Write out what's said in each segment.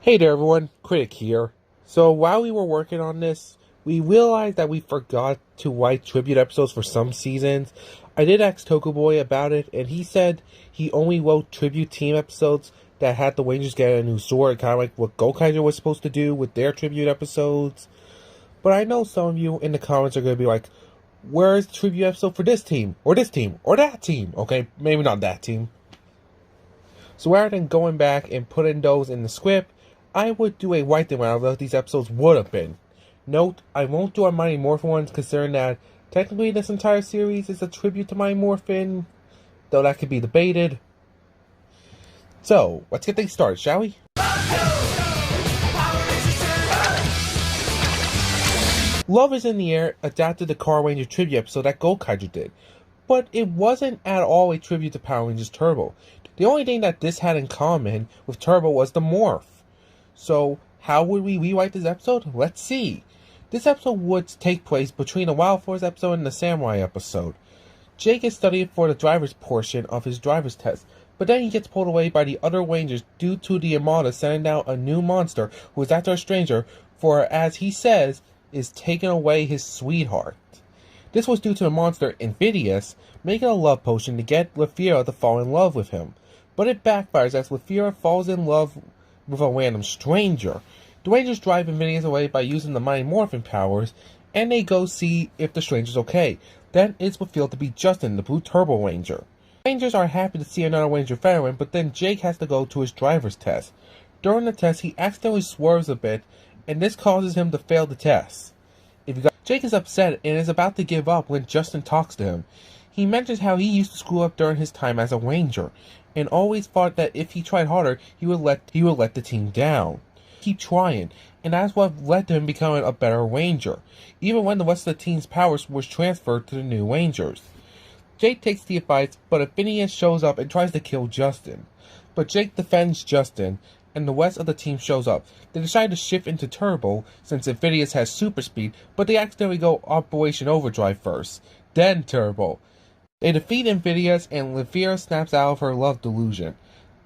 Hey there everyone, Critic here. So while we were working on this, we realized that we forgot to write tribute episodes for some seasons. I did ask Tokuboy about it, and he said he only wrote tribute team episodes that had the Rangers get a new sword, kind of like what Gokaiger was supposed to do with their tribute episodes. But I know some of you in the comments are going to be like, where's the tribute episode for this team, or that team? Okay, maybe not that team. So rather than going back and putting those in the script, I would do a write them out of what these episodes would have been. Note, I won't do our Mighty Morphin ones, considering that technically this entire series is a tribute to Mighty Morphin, though that could be debated. So, let's get things started, shall we? Love is in the Air adapted the Car Ranger tribute episode that Gokaiger did, but it wasn't at all a tribute to Power Rangers Turbo. The only thing that this had in common with Turbo was the morph. So, how would we rewrite this episode? Let's see. This episode would take place between the Wild Force episode and the Samurai episode. Jake is studying for the driver's portion of his driver's test, but then he gets pulled away by the other Rangers due to the Armada sending out a new monster who is after a stranger for, as he says, is taking away his sweetheart. This was due to the monster, Invidious, making a love potion to get Lefira to fall in love with him. But it backfires as Lefira falls in love with a random stranger. The Rangers drive Invidious away by using the Mighty Morphin powers, and they go see if the stranger's okay. Then it's revealed to be Justin, the Blue Turbo Ranger. The Rangers are happy to see another Ranger veteran, but then Jake has to go to his driver's test. During the test, he accidentally swerves a bit, and this causes him to fail the test. Jake is upset and is about to give up when Justin talks to him. He mentions how he used to screw up during his time as a Ranger, and always thought that if he tried harder, he would let the team down. Keep trying, and that's what led to him becoming a better Ranger, even when the rest of the team's powers was transferred to the new Rangers. Jake takes the advice, but Invidious shows up and tries to kill Justin. But Jake defends Justin, and the rest of the team shows up. They decide to shift into Turbo, since Invidious has super speed, but they accidentally go Operation Overdrive first, then Turbo. They defeat Invidious, and Lefira snaps out of her love delusion.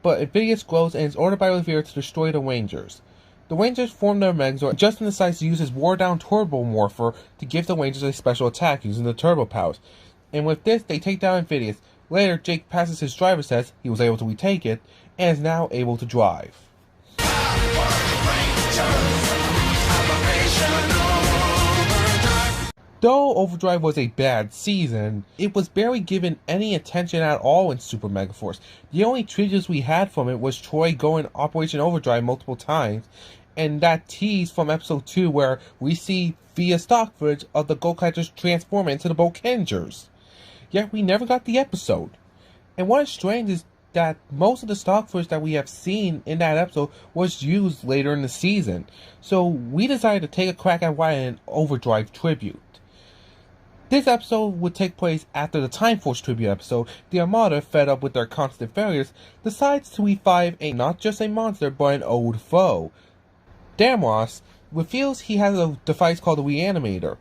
But Invidious grows and is ordered by Lefira to destroy the Rangers. The Rangers form their Megazord, and Justin decides to use his wore-down Turbo Morpher to give the Rangers a special attack using the Turbo powers. And with this, they take down Invidious. Later, Jake passes his driver's test, he was able to retake it, and is now able to drive. Though Overdrive was a bad season, it was barely given any attention at all in Super Megaforce. The only tributes we had from it was Troy going Operation Overdrive multiple times, and that tease from episode 2 where we see via stock footage of the Gokaigers transform into the Bokengers. Yet we never got the episode. And what is strange is that most of the stock footage that we have seen in that episode was used later in the season. So we decided to take a crack at writing an Overdrive tribute. This episode would take place after the Time Force tribute episode. The Armada, fed up with their constant failures, decides to revive not just a monster, but an old foe. Damros reveals he has a device called a Reanimator.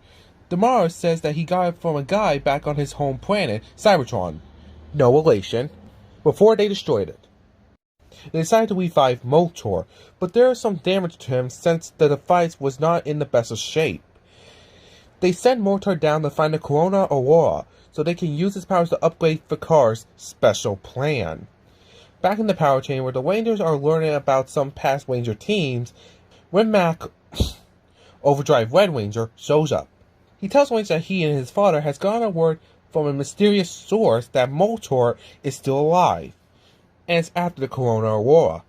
Damaro says that he got it from a guy back on his home planet, Cybertron. No relation. Before they destroyed it. They decided to revive Motor, but there is some damage to him since the device was not in the best of shape. They send Motor down to find the Corona Aurora, so they can use his powers to upgrade Vikar's special plan. Back in the power chamber, the Rangers are learning about some past Ranger teams when Mac, Overdrive Red Ranger, shows up. He tells Rangers that he and his father has gotten a word from a mysterious source that Motor is still alive, and it's after the Corona Aurora.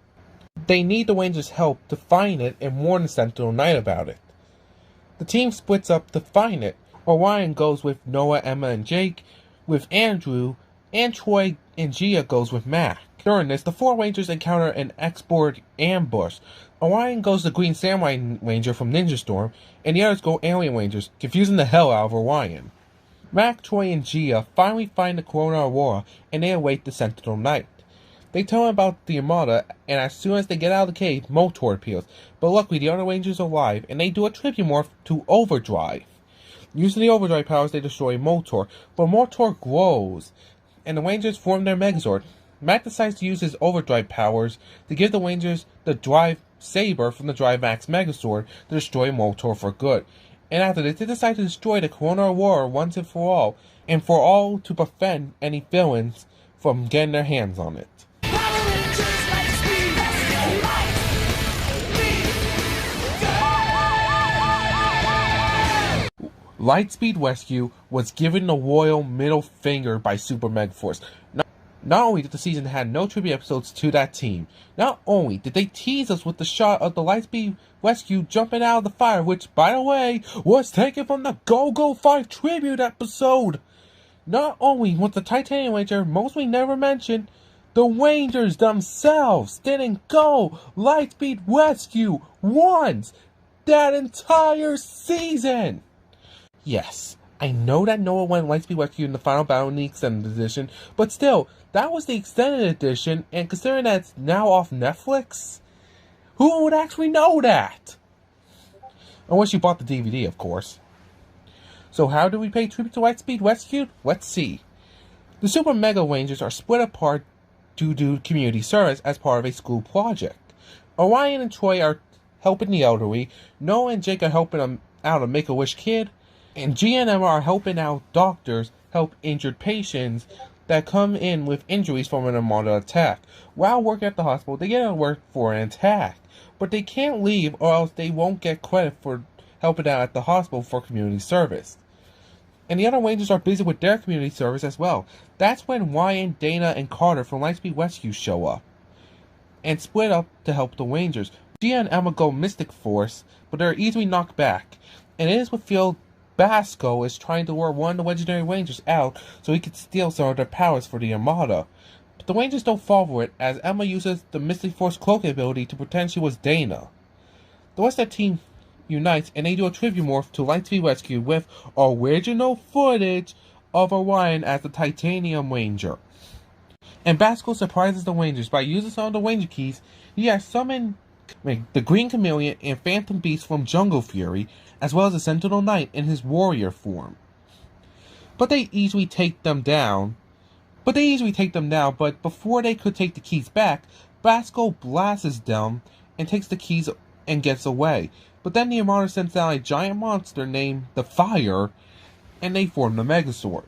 They need the Rangers' help to find it and warn the Sentinel Knight about it. The team splits up to find it. Orion goes with Noah, Emma, and Jake, with Andrew, and Troy and Gia goes with Mac. During this, the 4 Rangers encounter an export ambush. Orion goes the Green Samurai Ranger from Ninja Storm, and the others go Alien Rangers, confusing the hell out of Orion. Mac, Troy, and Gia finally find the Corona Aurora, and they await the Sentinel Knight. They tell him about the Armada, and as soon as they get out of the cave, Motor appears. But luckily, the other Rangers are alive, and they do a tribute morph to Overdrive. Using the Overdrive powers, they destroy Motor, but Motor grows, and the Rangers form their Megazord. Mac decides to use his Overdrive powers to give the Rangers the Drive Saber from the Drive Max Megazord to destroy Molotov for good. And after this, they decide to destroy the Corona War once and for all to prevent any villains from getting their hands on it. Lightspeed Rescue was given the royal middle finger by Super Megaforce. Not only did the season have no tribute episodes to that team, not only did they tease us with the shot of the Lightspeed Rescue jumping out of the fire, which, by the way, was taken from the Go-Go 5 tribute episode. Not only was the Titanium Ranger mostly never mentioned, the Rangers themselves didn't go Lightspeed Rescue once that entire season. Yes, I know that Noah went Lightspeed Rescue in the final battle in the extended edition, but still, that was the extended edition, and considering that it's now off Netflix, who would actually know that? Unless you bought the DVD, of course. So how do we pay tribute to Lightspeed Rescue? Let's see. The Super Mega Rangers are split apart to do community service as part of a school project. Orion and Troy are helping the elderly, Noah and Jake are helping out a Make-A-Wish kid, and G and Emma are helping out doctors help injured patients that come in with injuries from an Armada attack. While working at the hospital, they get work for an attack, but they can't leave or else they won't get credit for helping out at the hospital for community service. And the other Rangers are busy with their community service as well. That's when Ryan, Dana, and Carter from Lightspeed Rescue show up and split up to help the Rangers. Gia and Emma go Mystic Force, but they're easily knocked back, and it is revealed Basco is trying to lure one of the legendary Rangers out so he could steal some of their powers for the Armada. But the Rangers don't fall for it, as Emma uses the Mystic Force cloaking ability to pretend she was Dana. The rest of the team unites and they do a tribute morph to Lightspeed Rescue with original footage of Orion as the Titanium Ranger. And Basco surprises the Rangers by using some of the Ranger keys. He has summoned the Green Chameleon and Phantom Beast from Jungle Fury, as well as the Sentinel Knight in his warrior form. But they easily take them down. But before they could take the keys back, Basco blasts them and takes the keys and gets away. But then the Armada sends out a giant monster named the Fire, and they form the Megazord.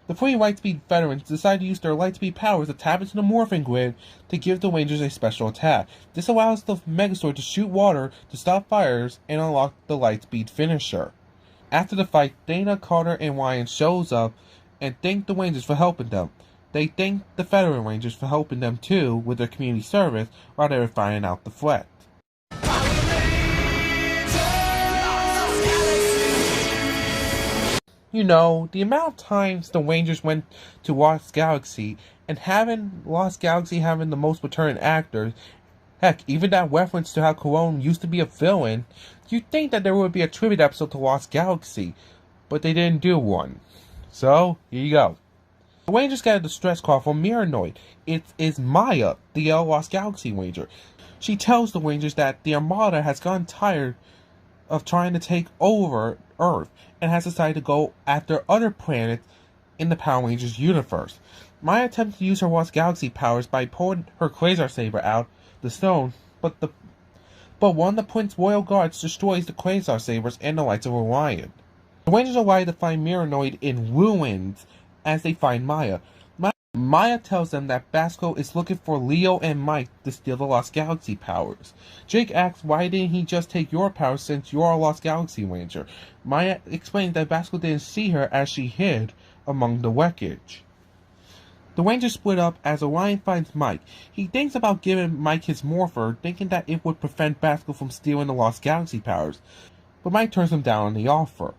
The three Lightspeed veterans decide to use their Lightspeed powers to tap into the morphing grid to give the Rangers a special attack. This allows the Megazord to shoot water to stop fires and unlock the Lightspeed finisher. After the fight, Dana, Carter, and Ryan shows up and thank the Rangers for helping them. They thank the Veteran Rangers for helping them too with their community service while they were finding out the threat. You know, the amount of times the Rangers went to Lost Galaxy, and having Lost Galaxy having the most returning actors, heck, even that reference to how Corone used to be a villain, you'd think that there would be a tribute episode to Lost Galaxy, but they didn't do one. So, here you go. The Rangers got a distress call from Miranoid. It is Maya, the Lost Galaxy Ranger. She tells the Rangers that the Armada has gotten tired of trying to take over Earth and has decided to go after other planets in the Power Rangers universe. Maya attempts to use her Lost Galaxy powers by pulling her Quasar Saber out the stone, but one of the Prince Royal Guards destroys the Quasar Sabers and the Lights of Orion. The Rangers arrive to find Miranoid in ruins as they find Maya. Maya tells them that Basco is looking for Leo and Mike to steal the Lost Galaxy powers. Jake asks why didn't he just take your powers since you're a Lost Galaxy Ranger. Maya explains that Basco didn't see her as she hid among the wreckage. The Rangers split up as Orion finds Mike. He thinks about giving Mike his morpher, thinking that it would prevent Basco from stealing the Lost Galaxy powers, but Mike turns him down on the offer.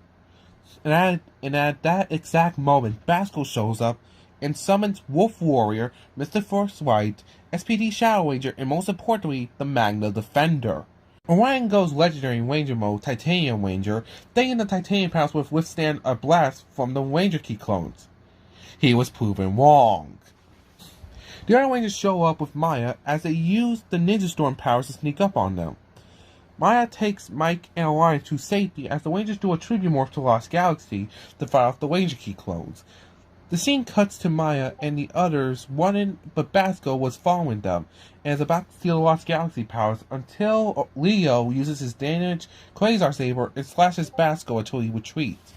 And at that exact moment, Basco shows up and summons Wolf Warrior, Mr. Force White, SPD Shadow Ranger, and most importantly, the Magna Defender. Orion goes Legendary Ranger mode, Titanium Ranger, thinking the Titanium powers would withstand a blast from the Ranger Key clones. He was proven wrong. The other Rangers show up with Maya as they use the Ninja Storm powers to sneak up on them. Maya takes Mike and Orion to safety as the Rangers do a tribute morph to Lost Galaxy to fight off the Ranger Key clones. The scene cuts to Maya and the others running, but Basco was following them and is about to steal the Lost Galaxy powers until Leo uses his damaged Quasar Saber and slashes Basco until he retreats.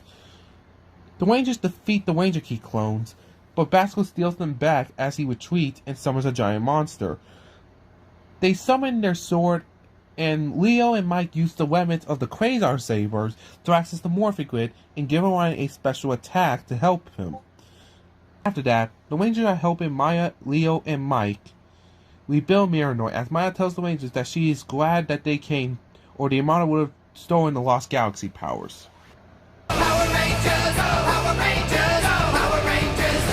The Rangers defeat the Ranger Key clones, but Basco steals them back as he retreats and summons a giant monster. They summon their sword, and Leo and Mike use the weapons of the Quasar Sabers to access the Morphic Grid and give Orion a special attack to help him. After that, the Rangers are helping Maya, Leo, and Mike rebuild Miranor as Maya tells the Rangers that she is glad that they came, or the Armada would have stolen the Lost Galaxy powers. Power Rangers, Power Rangers, Power Rangers,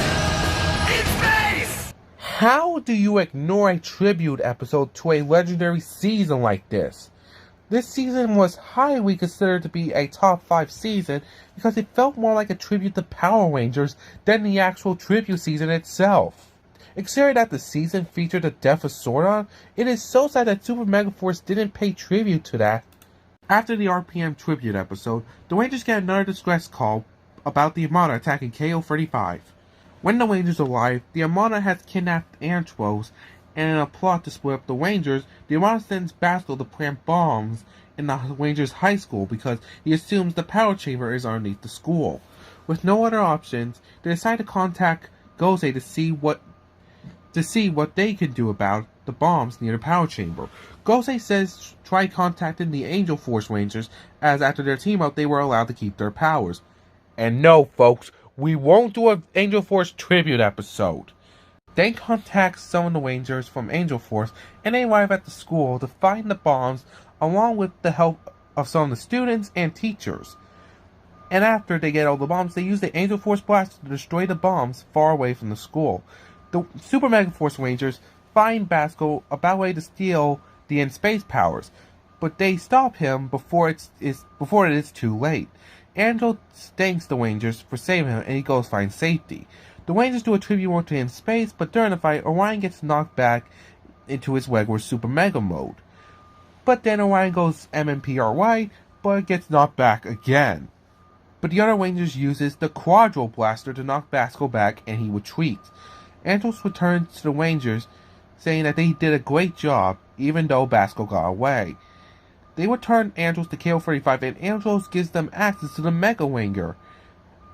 in space! How do you ignore a tribute episode to a legendary season like this? This season was highly considered to be a top 5 season because it felt more like a tribute to Power Rangers than the actual tribute season itself. Considering that the season featured the death of Sordon, it is so sad that Super Megaforce didn't pay tribute to that. After the RPM tribute episode, the Rangers get another distress call about the Armada attacking KO-35. When the Rangers arrive, the Armada has kidnapped Antros, and in a plot to split up the Rangers, the Armada sends Basco to plant bombs in the Rangers' high school because he assumes the power chamber is underneath the school. With no other options, they decide to contact Gose to see what they can do about the bombs near the power chamber. Gose says try contacting the Angel Force Rangers, as after their team up they were allowed to keep their powers. And no, folks, we won't do an Angel Force tribute episode. They contact some of the Rangers from Angel Force, and they arrive at the school to find the bombs along with the help of some of the students and teachers. And after they get all the bombs, they use the Angel Force blaster to destroy the bombs far away from the school. The Super Megaforce Rangers find Basco about way to steal the in-space powers, but they stop him before it is too late. Angel thanks the Rangers for saving him, and he goes find safety. The Rangers do a tribute war to him in space, but during the fight, Orion gets knocked back into his regular Super Mega mode. But then Orion goes MMPRY, but gets knocked back again. But the other Rangers uses the Quadro Blaster to knock Basco back, and he retreats. Andros returns to the Rangers, saying that they did a great job, even though Basco got away. They return Andros to KO-35, and Andros gives them access to the Mega Ranger,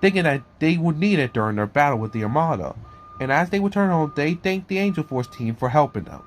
thinking that they would need it during their battle with the Armada. And as they return home, they thank the Angel Force team for helping them.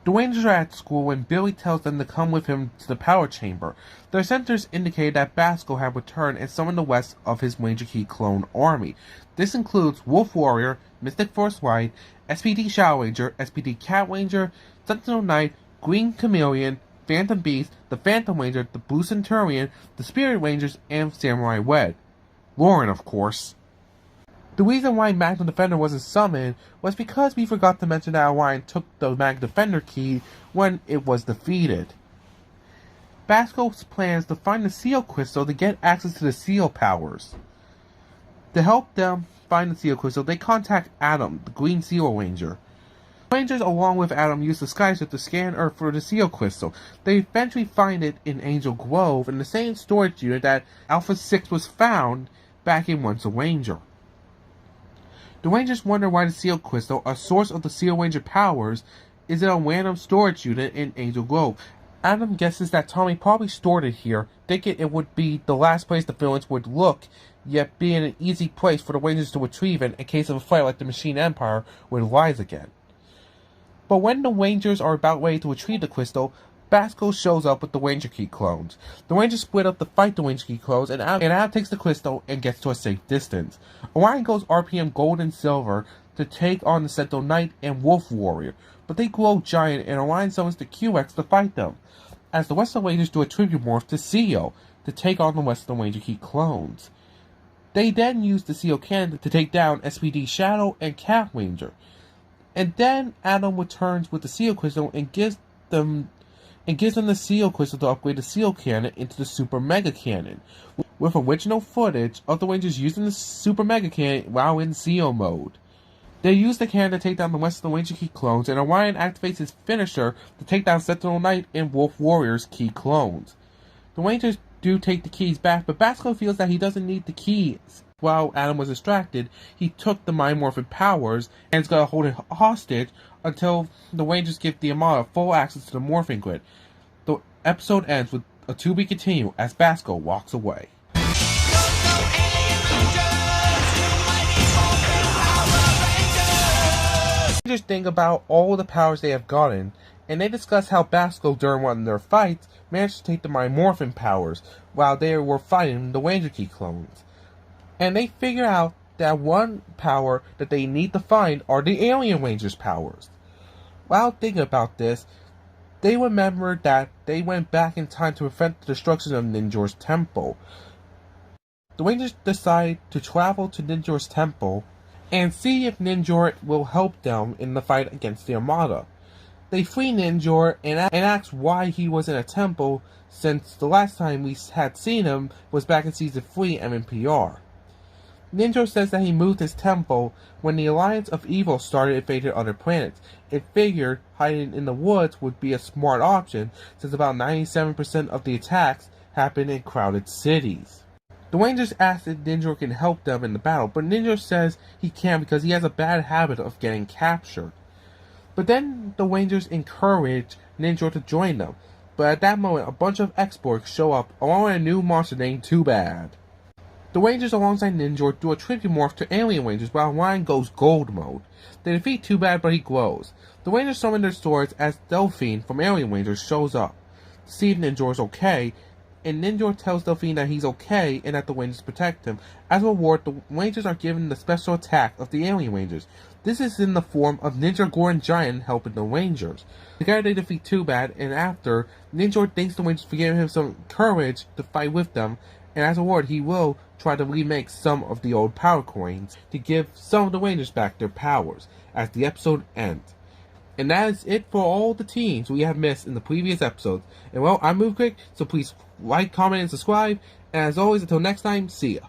The Rangers are at school when Billy tells them to come with him to the power chamber. Their sensors indicate that Basco had returned and summoned the rest of his Ranger Key clone army. This includes Wolf Warrior, Mystic Force White, SPD Shadow Ranger, SPD Cat Ranger, Sentinel Knight, Green Chameleon, Phantom Beast, the Phantom Ranger, the Blue Centurion, the Spirit Rangers, and Samurai Red. Lauren, of course. The reason why Magnum Defender wasn't summoned was because we forgot to mention that Orion took the Magnum Defender key when it was defeated. Basco's plans to find the Seal Crystal to get access to the Seal powers. To help them find the Seal Crystal, they contact Adam, the Green Seal Ranger. The Rangers, along with Adam, use the Skyship to scan Earth for the Seal Crystal. They eventually find it in Angel Grove, in the same storage unit that Alpha 6 was found back in Once a Ranger. The Rangers wonder why the Seal Crystal, a source of the Seal Ranger powers, is in a random storage unit in Angel Grove. Adam guesses that Tommy probably stored it here, thinking it would be the last place the villains would look, yet being an easy place for the Rangers to retrieve in case of a fight like the Machine Empire would rise again. But when the Rangers are about ready to retrieve the crystal, Basco shows up with the Ranger Key clones. The Rangers split up to fight the Ranger Key clones, and Adam takes the crystal and gets to a safe distance. Orion goes RPM Gold and Silver to take on the Sentinel Knight and Wolf Warrior, but they grow giant, and Orion summons the QX to fight them, as the rest of the Rangers do a tribute morph to Zeo to take on the rest of the Ranger Key clones. They then use the Zeo cannon to take down SPD Shadow and Cat Ranger. And then Adam returns with the Seal Crystal and gives them the Seal Crystal to upgrade the Seal Cannon into the Super Mega Cannon, with original footage of the Rangers using the Super Mega Cannon while in Zeo mode. They use the cannon to take down the rest of the Ranger Key clones, and Orion activates his finisher to take down Sentinel Knight and Wolf Warrior's Key clones. The Rangers do take the keys back, but Basco feels that he doesn't need the keys. While Adam was distracted, he took the Mind Morphin powers and is going to hold it hostage until the Rangers give the Armada full access to the Morphin Grid. The episode ends with a to be continued as Basco walks away. Rangers think about all the powers they have gotten, and they discuss how Basco, during one of their fights, managed to take the Mind Morphin powers while they were fighting the Ranger Key clones. And they figure out that one power that they need to find are the Alien Rangers' powers. While thinking about this, they remember that they went back in time to prevent the destruction of Ninjor's temple. The Rangers decide to travel to Ninjor's temple and see if Ninjor will help them in the fight against the Armada. They free Ninjor and ask why he was in a temple, since the last time we had seen him was back in Season 3 MMPR. Ninjor says that he moved his temple when the Alliance of Evil started invading other planets. It figured hiding in the woods would be a smart option, since about 97% of the attacks happen in crowded cities. The Rangers ask if Ninjor can help them in the battle, but Ninjor says he can't because he has a bad habit of getting captured. But then the Rangers encourage Ninjor to join them, but at that moment a bunch of X-Borgs show up along with a new monster named Too Bad. The Rangers alongside Ninjor do a tribute morph to Alien Rangers while Ryan goes gold mode. They defeat Too Bad, but he glows. The Rangers summon their swords as Delphine from Alien Rangers shows up to see if Ninjor is okay, and Ninjor tells Delphine that he's okay and that the Rangers protect him. As a reward, the Rangers are given the special attack of the Alien Rangers. This is in the form of Ninja Goran Giant helping the Rangers. Together they defeat Too Bad, and after, Ninjor thanks the Rangers for giving him some courage to fight with them, and as a reward he will try to remake some of the old power coins to give some of the Rangers back their powers as the episode ends. And that is it for all the teams we have missed in the previous episodes. And well, I'm Move Quick, so please like, comment, and subscribe. And as always, until next time, see ya.